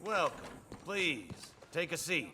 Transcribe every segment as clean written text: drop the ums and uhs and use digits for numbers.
Welcome. Please, take a seat.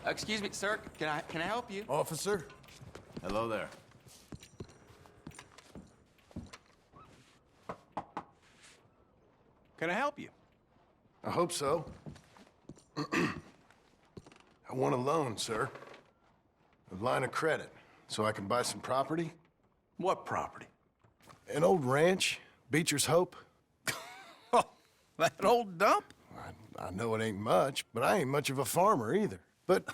Excuse me, sir. Can I help you? Officer? Hello there. Can I help you? I hope so. I want a loan, sir. A line of credit, so I can buy some property. What property? An old ranch, Beecher's Hope. Oh, that old dump? I know it ain't much, but I ain't much of a farmer either. But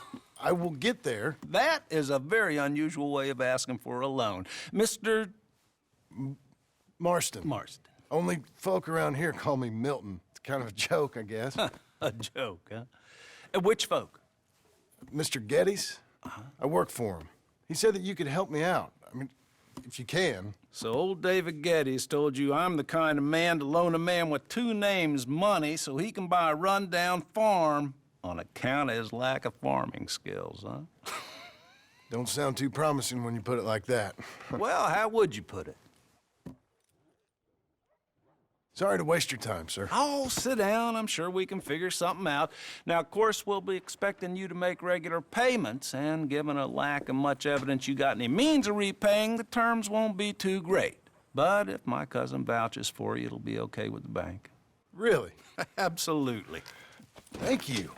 I will get there. That is a very unusual way of asking for a loan. Mr. Marston. Marston. Only folk around here call me Milton. It's kind of a joke, I guess. A joke, huh? And which folk? Mr. Geddes. I work for him. He said that you could help me out. I mean, if you can. So old David Geddes told you I'm the kind of man to loan a man with two names money so he can buy a rundown farm on account of his lack of farming skills, huh? Don't sound too promising when you put it like that. Well, how would you put it? Sorry to waste your time, sir. Oh, sit down. I'm sure we can figure something out. Now, of course, we'll be expecting you to make regular payments, and given a lack of much evidence you got any means of repaying, the terms won't be too great. But if my cousin vouches for you, it'll be okay with the bank. Really? Absolutely. Thank you.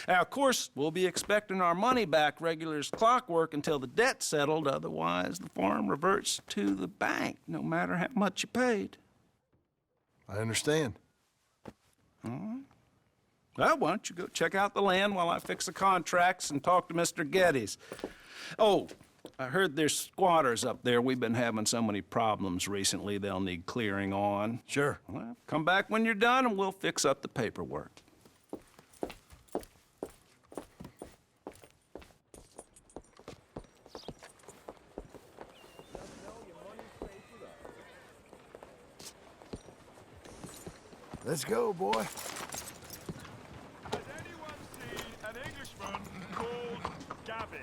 Now, of course, we'll be expecting our money back regular as clockwork until the debt's settled. Otherwise, the farm reverts to the bank, no matter how much you paid. I understand. All right. Well, why don't you go check out the land while I fix the contracts and talk to Mr. Geddes. Oh, I heard there's squatters up there. We've been having so many problems recently, they'll need clearing on. Sure. Well, come back when you're done and we'll fix up the paperwork. Let's go, boy. Has anyone seen an Englishman called Gavin?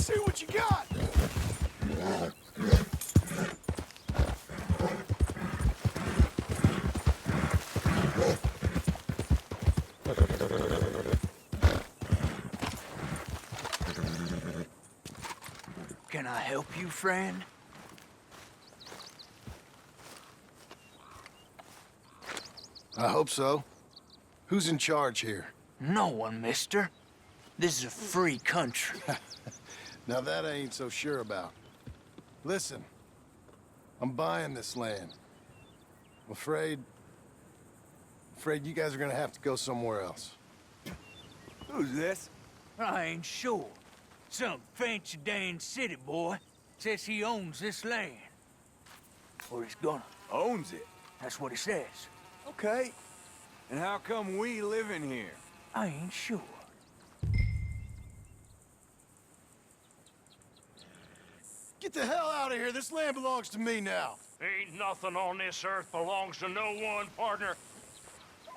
Let's see what you got. Can I help you, friend? I hope so. Who's in charge here? No one, mister. This is a free country. Now that I ain't so sure about. Listen, I'm buying this land. I'm afraid you guys are gonna have to go somewhere else. Who's this? I ain't sure. Some fancy Dan city boy says he owns this land. Or he's gonna. Owns it. That's what he says. Okay. And how come we live in here? I ain't sure. Get the hell out of here. This land belongs to me now. Ain't nothing on this earth belongs to no one, partner.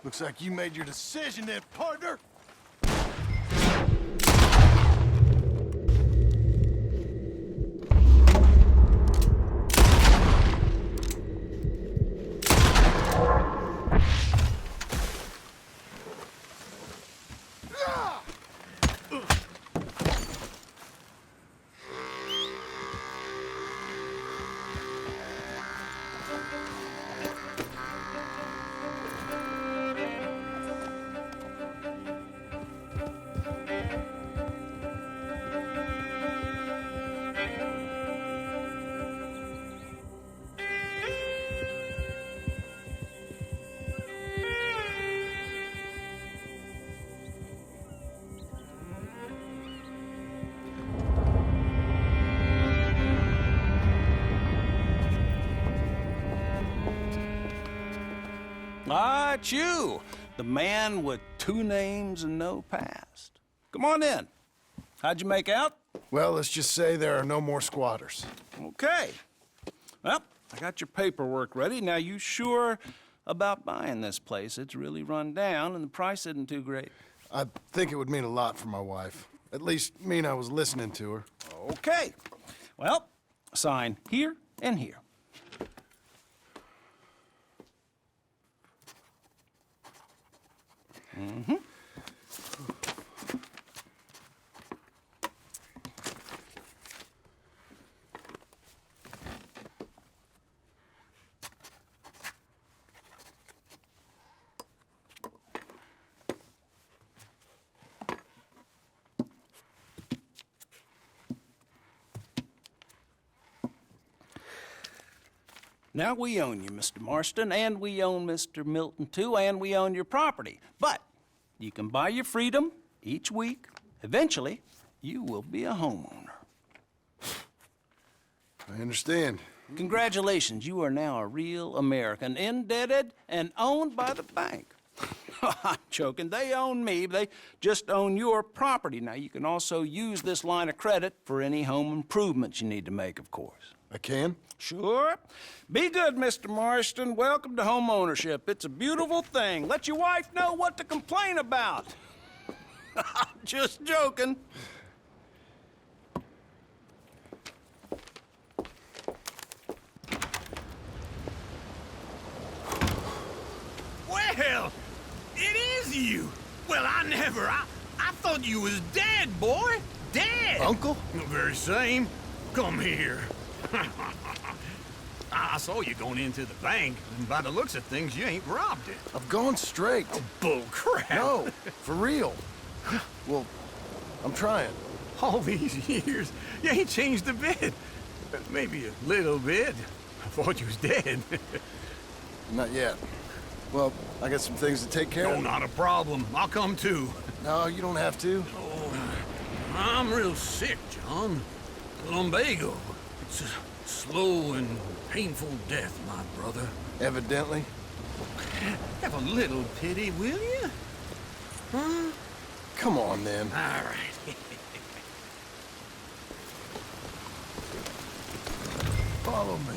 Looks like you made your decision then, partner. Ah, it's you, the man with 2 names and no past. Come on in. How'd you make out? Well, let's just say there are no more squatters. Okay. Well, I got your paperwork ready. Now, you sure about buying this place? It's really run down, and the price isn't too great. I think it would mean a lot for my wife. At least mean I was listening to her. Okay. Well, sign here and here. Mm-hmm. Now, we own you, Mr. Marston, and we own Mr. Milton, too, and we own your property. But you can buy your freedom each week. Eventually, you will be a homeowner. I understand. Congratulations, you are now a real American, indebted and owned by the bank. I'm joking. They own me. They just own your property. Now, you can also use this line of credit for any home improvements you need to make, of course. I can? Sure. Be good, Mr. Marston. Welcome to home ownership. It's a beautiful thing. Let your wife know what to complain about. Just joking. Well, it is you. Well, I thought you was dead, boy. Dead. Uncle? The very same. Come here. I saw you going into the bank, and by the looks of things, you ain't robbed it. I've gone straight. Bull crap. No, for real. Well, I'm trying. All these years, you ain't changed a bit. Maybe a little bit. I thought you was dead. Not yet. Well, I got some things to take care No, of. not a problem. I'll come too. No, you don't have to. Oh, I'm real sick, John. Lumbago. It's a slow and painful death, my brother. Evidently. Have a little pity, will you? Huh? Come on, then. All right. Follow me.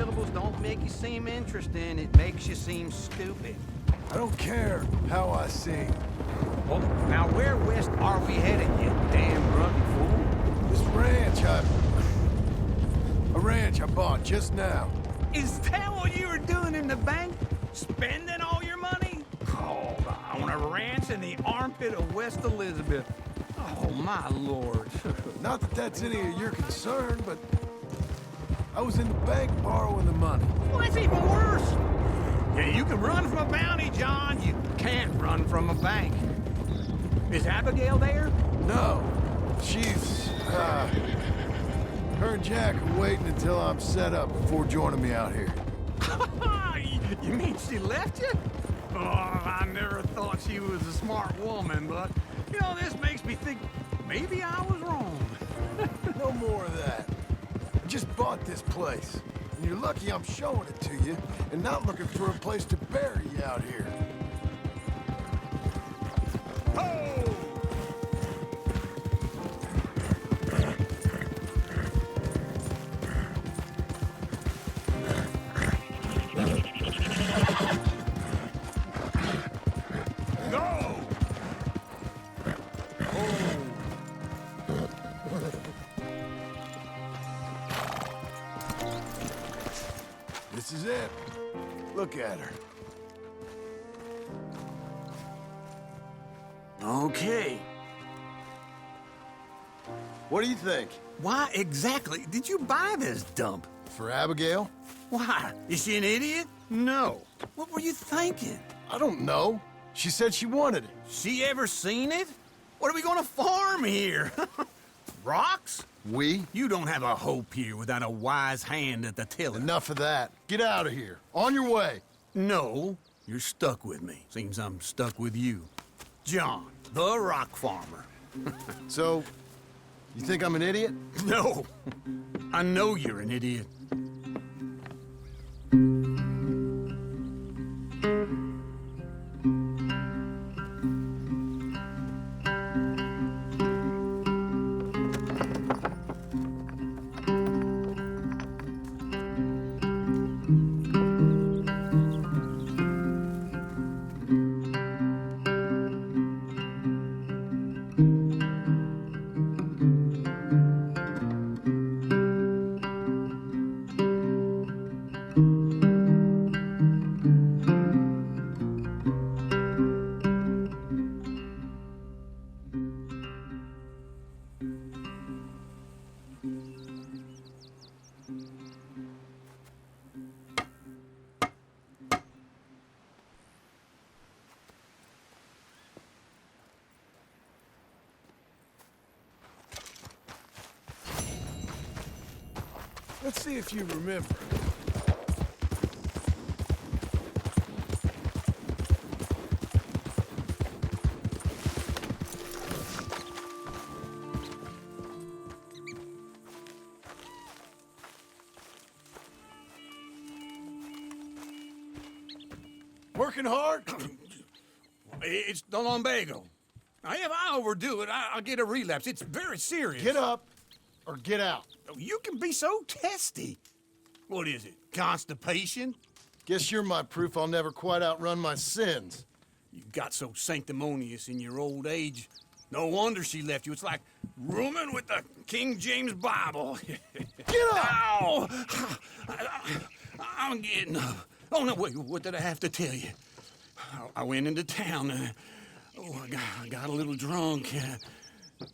syllables don't make you seem interesting, it makes you seem stupid. I don't care how I sing. Well, now where west are we headed, you damn grunty fool? This ranch I bought just now. Is that what you were doing in the bank? Spending all your money? Oh, on a ranch in the armpit of West Elizabeth. Oh, my lord. Not that that's any of your concern, but I was in the bank borrowing the money. Well, that's even worse. Yeah, you can run from a bounty, John. You can't run from a bank. Is Abigail there? No, she's, her and Jack are waiting until I'm set up before joining me out here. You mean she left you? Oh, I never thought she was a smart woman, but, you know, this makes me think maybe I was wrong. No more of that. I just bought this place, and you're lucky I'm showing it to you and not looking for a place to bury you out here. This is it. Look at her. Okay. What do you think? Why exactly did you buy this dump? For Abigail? Why? Is she an idiot? No. What were you thinking? I don't know. She said she wanted it. She ever seen it? What are we gonna farm here? Rocks? We? You don't have a hope here without a wise hand at the tiller. Enough of that. Get out of here. On your way. No, you're stuck with me. Seems I'm stuck with you. John, the rock farmer. So, you think I'm an idiot? No, I know you're an idiot. Let's see if you remember. Working hard? It's the lumbago. Now, if I overdo it, I'll get a relapse. It's very serious. Get up or get out. You can be so testy. What is it, constipation? Guess you're my proof I'll never quite outrun my sins. You got so sanctimonious in your old age. No wonder she left you. It's like rooming with the King James Bible. Get up! Ow! I'm getting up. Oh, no, wait, what did I have to tell you? I went into town. I got a little drunk.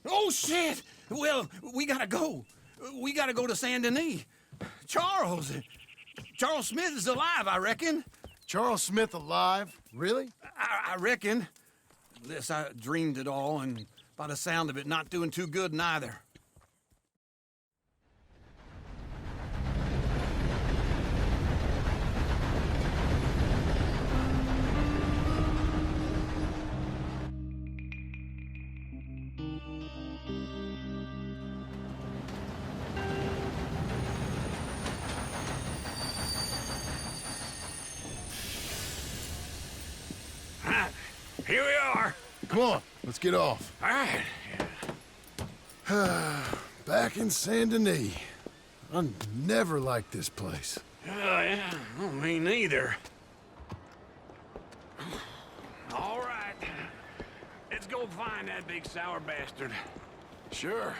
Oh, shit! Well, we gotta go. We gotta go to Saint Denis. Charles Smith is alive, I reckon. Charles Smith alive? Really? I reckon. Unless I dreamed it all, and by the sound of it, not doing too good neither. Here we are. Come on, let's get off. All right. Back in Saint Denis. I never liked this place. Yeah, well, me neither. All right. Let's go find that big sour bastard. Sure.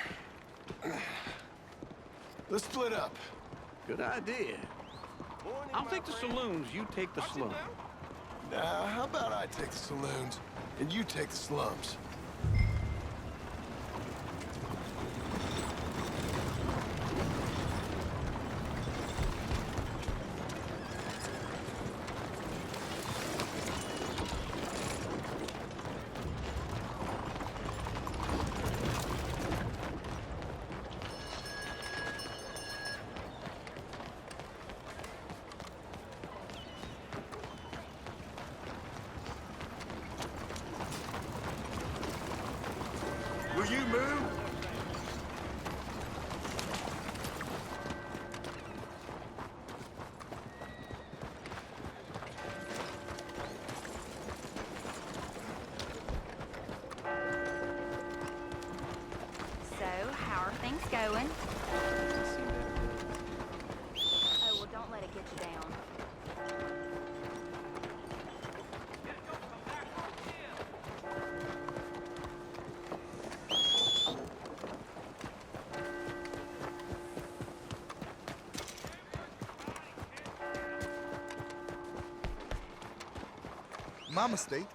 Let's split up. Good idea. I'll take the saloons, you take the slums. Now, how about I take the saloons and you take the slums? Will you move? So, how are things going? Oh, well, don't let it get you down. My mistake.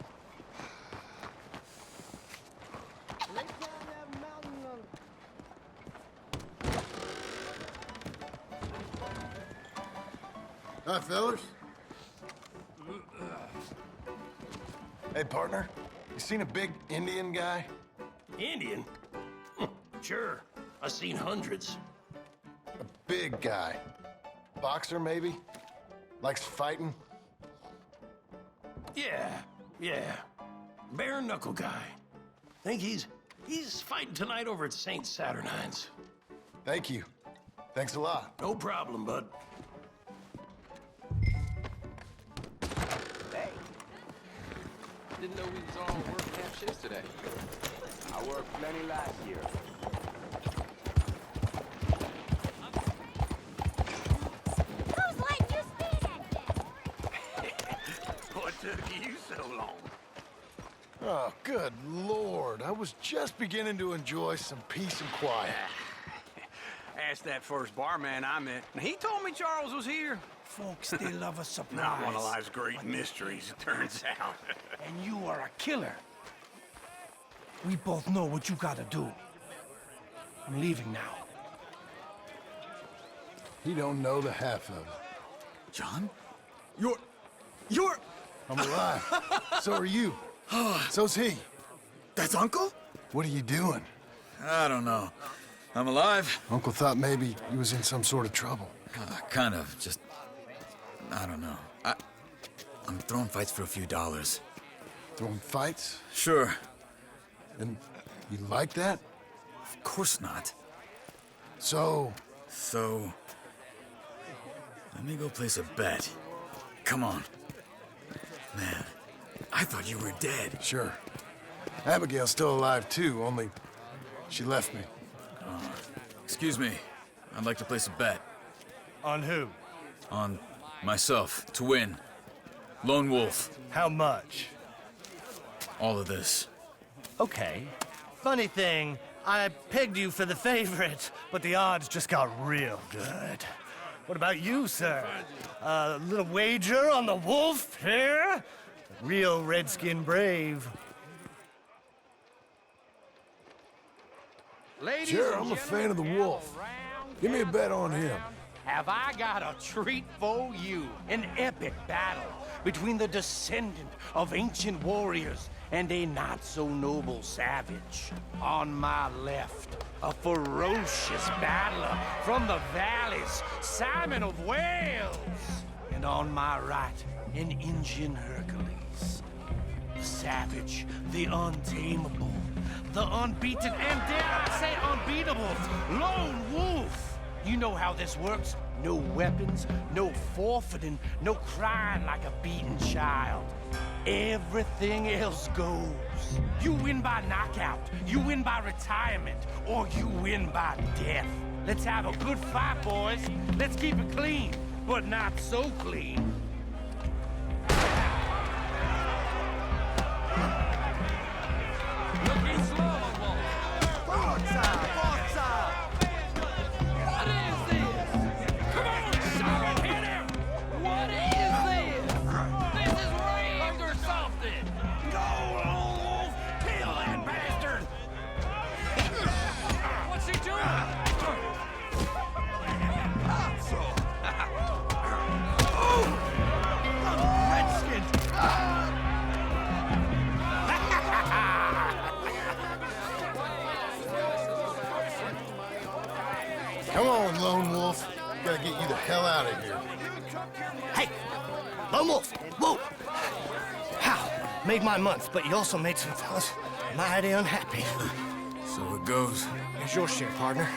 Hi, fellas. Hey, partner. You seen a big Indian guy? Indian? Sure. I've seen hundreds. A big guy. Boxer, maybe? Likes fighting? Yeah. Bare knuckle guy. Think he's fighting tonight over at St. Saturnine's. Thank you. Thanks a lot. No problem, bud. Didn't know we was all working half shifts today. I worked plenty last year. Who's letting you speed at What took you so long? Oh, good Lord. I was just beginning to enjoy some peace and quiet. Asked that first barman I met, and he told me Charles was here. Folks, they love a surprise. Not one of life's great mysteries, it turns out. And you are a killer. We both know what you gotta do. I'm leaving now. He don't know the half of it. John? You're... I'm alive. So are you. So's he. That's Uncle? What are you doing? I don't know. I'm alive. Uncle thought maybe he was in some sort of trouble. Kind of, just... I don't know. I'm throwing fights for a few dollars. Throwing fights? Sure. And you like that? Of course not. So, let me go place a bet. Come on. Man, I thought you were dead. sure. Abigail's still alive too, only she left me. Excuse me. I'd like to place a bet. On who? On myself, to win. Lone Wolf. How much? All of this. Okay. Funny thing, I pegged you for the favorite, but the odds just got real good. What about you, sir? A little wager on the wolf here? Real redskin brave. Ladies Sure, and I'm a fan of the wolf. Give me a bet on him. have I got a treat for you. An epic battle between the descendant of ancient warriors and a not-so-noble savage. On my left, a ferocious battler from the valleys, Simon of Wales. And on my right, an Indian Hercules. The savage, the untamable, the unbeaten, and dare I say unbeatable, Lone Wolf. You know how this works. No weapons, no forfeiting, no crying like a beaten child. Everything else goes. You win by knockout, you win by retirement, or you win by death. Let's have a good fight, boys. Let's keep it clean. but not so clean. Looking slow, Forza! What is this? Come on, son, hit him! What is this? This is rigged or something! Go, lone wolf! Kill that bastard! What's he doing? Come on, Lone Wolf. We gotta get you the hell out of here. Hey, Lone Wolf, whoa! How? Made my month, but you also made some fellas mighty unhappy. So it goes. Here's your share, partner.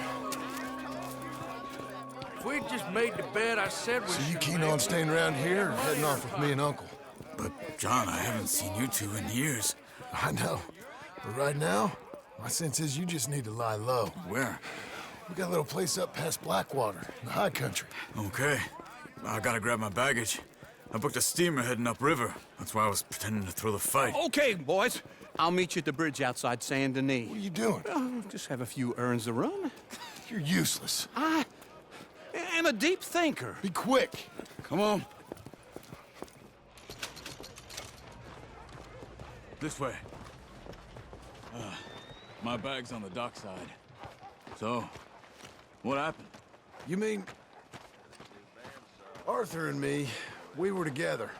If we just made the bed I said we So you should keen make, on staying around here or heading off with me and Uncle? But, John, I haven't seen you two in years. I know. But right now, my sense is you just need to lie low. Where? We got a little place up past BlackWater, in the high country. Okay. I gotta grab my baggage. I booked a steamer heading upriver. That's why I was pretending to throw the fight. Okay, boys. I'll meet you at the bridge outside Saint Denis. What are you doing? Oh, just have a few errands to run. You're useless. I am a deep thinker. Be quick. Come on. This way. My bag's on the dockside. So, what happened? You mean... Arthur and me, we were together.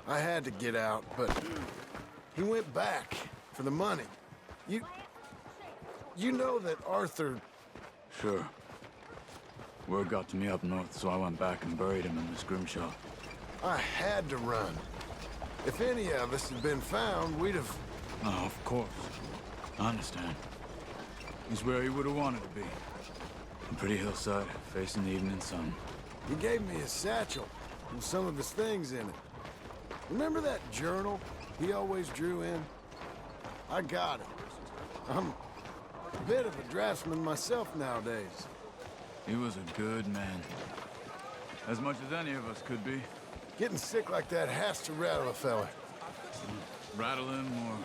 I had to get out, but he went back for the money. You know that Arthur... Sure. Word got to me up north, so I went back and buried him in the scrimshaw. I had to run. If any of us had been found, we'd have... Oh, of course. I understand. He's where he would have wanted to be. A pretty hillside, facing the evening sun. He gave me his satchel with some of his things in it. Remember that journal he always drew in? I got it. I'm a bit of a draftsman myself nowadays. He was a good man. As much as any of us could be. Getting sick like that has to rattle a fella. Rattle him or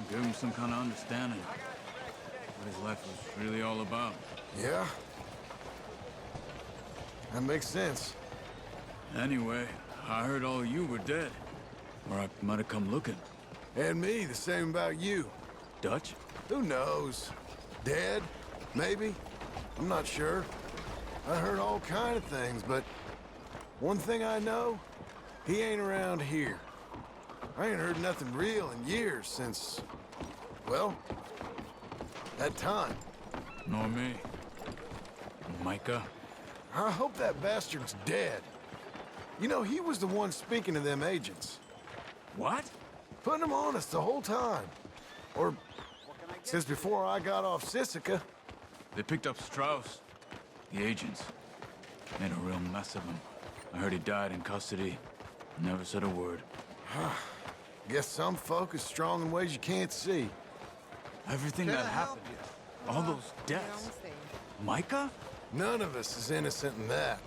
give him some kind of understanding. What his life was really all about. Yeah? That makes sense. Anyway, I heard all you were dead. Or I might have come looking. And me, the same about you. Dutch? Who knows? Dead? Maybe? I'm not sure. I heard all kind of things, but one thing I know, he ain't around here. I ain't heard nothing real in years since, well, that time. Nor me. Micah? I hope that bastard's dead. You know, he was the one speaking to them agents. What? Putting them on us the whole time. Or since before I got off Sisika. They picked up Strauss. The agents. Made a real mess of him. I heard he died in custody. Never said a word. Guess some folk is strong in ways you can't see. Everything that happened. All those deaths. Micah? None of us is innocent in that.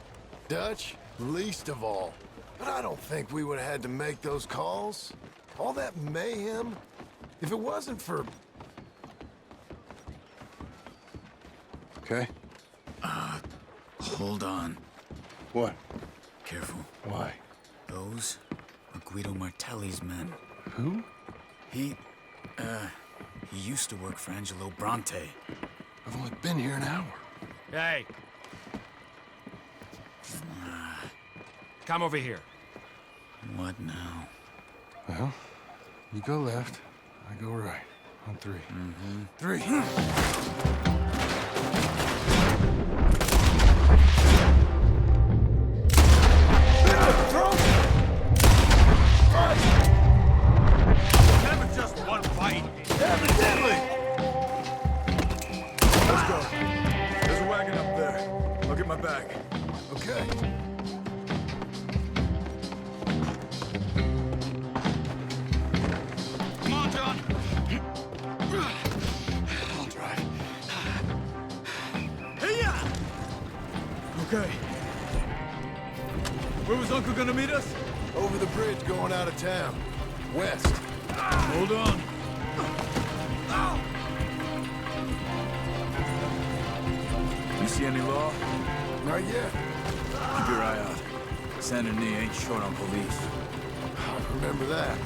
Dutch, least of all. But I don't think we would have had to make those calls. All that mayhem. If it wasn't for... Okay? Hold on. What? Careful. Why? Those are Guido Martelli's men. Who? He used to work for Angelo Bronte. I've only been here an hour. Hey. Come over here. What now? Well, you go left, I go right. On three. Mm-hmm. Three. Never just one fight. Evidently! Let's go. There's a wagon up there. I'll get my bag. Okay. Come on, John. I'll drive. Okay. Where was Uncle gonna meet us? Over the bridge going out of town. West. Hold on. You see any law? Not yet. Keep your eye out. Saint Denis ain't short on police. I remember that.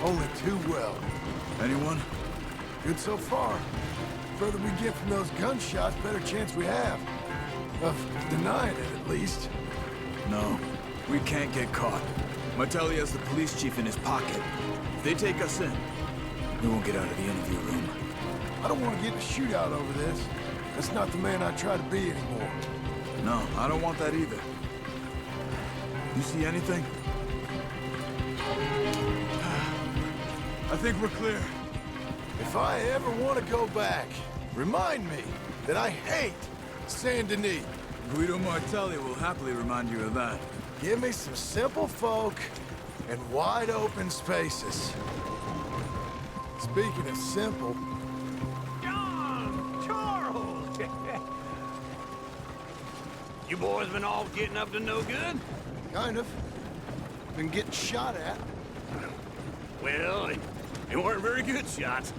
Only too well. Anyone? Good so far. Further we get from those gunshots, better chance we have. Of denying it, at least. No. We can't get caught. Martelli has the police chief in his pocket. If they take us in, we won't get out of the interview room. I don't want to get in a shootout over this. That's not the man I try to be anymore. No, I don't want that either. You see anything? I think we're clear. If I ever want to go back, remind me that I hate Saint Denis. Guido Martelli will happily remind you of that. Give me some simple folk and wide open spaces. Speaking of simple, John! Charles! You boys been all getting up to no good? kind of. Been getting shot at. Well, they weren't very good shots.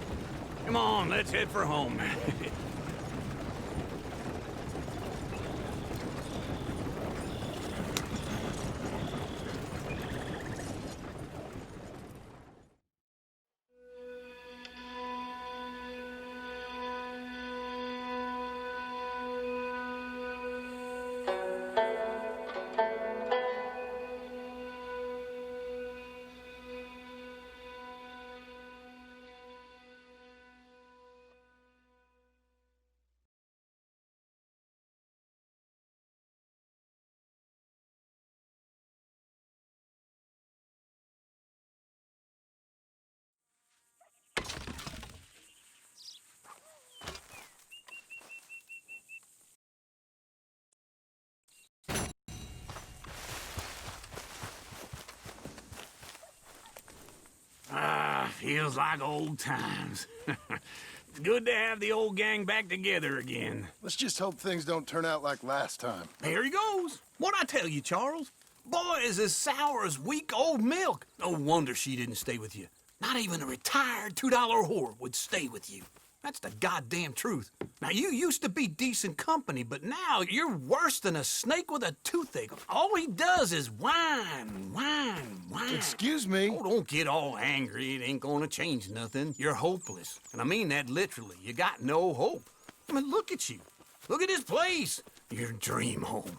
Come on, let's head for home. Feels like old times. It's good to have the old gang back together again. Let's just hope things don't turn out like last time. There he goes. What'd I tell you, Charles? Boy is as sour as weak old milk. No wonder she didn't stay with you. Not even a retired $2 whore would stay with you. That's the goddamn truth. Now, you used to be decent company, but now you're worse than a snake with a toothache. All he does is whine, whine, whine. Excuse me? Oh, don't get all angry. It ain't gonna change nothing. You're hopeless. And I mean that literally. You got no hope. I mean, look at you. Look at this place. Your dream home.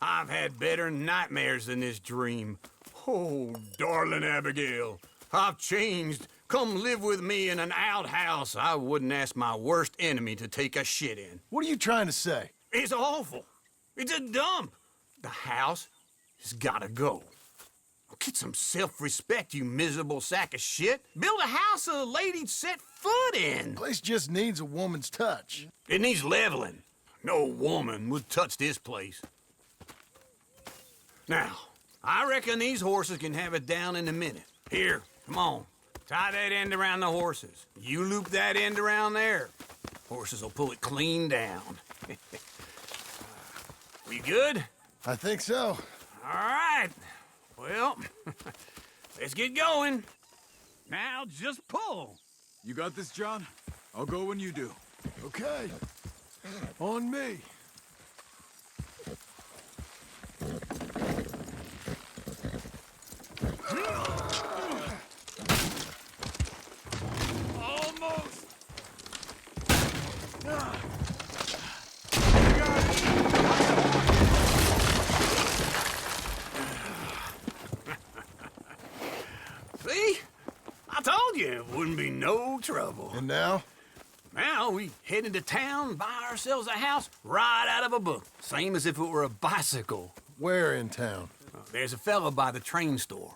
I've had better nightmares than this dream. Oh, darling Abigail, I've changed. Come live with me in an outhouse I wouldn't ask my worst enemy to take a shit in. What are you trying to say? It's awful. It's a dump. The house has gotta go. Get some self-respect, you miserable sack of shit. Build a house a lady'd set foot in. Place just needs a woman's touch. It needs leveling. No woman would touch this place. Now, I reckon these horses can have it down in a minute. Here, come on. Tie that end around the horses. You loop that end around there. Horses will pull it clean down. We good? I think so. All right. Well, let's get going. Now just pull. You got this, John? I'll go when you do. Okay. On me. Almost. See? I told you it wouldn't be no trouble. And now? Now we head into town, buy ourselves a house right out of a book. Same as if it were a bicycle. Where in town? There's a fella by the train store.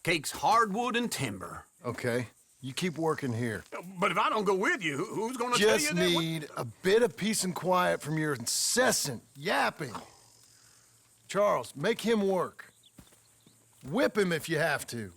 Cakes hardwood and timber. Okay. You keep working here. But if I don't go with you, who's gonna tell you Just that? need a bit of peace and quiet from your incessant yapping. Charles, make him work. Whip him if you have to.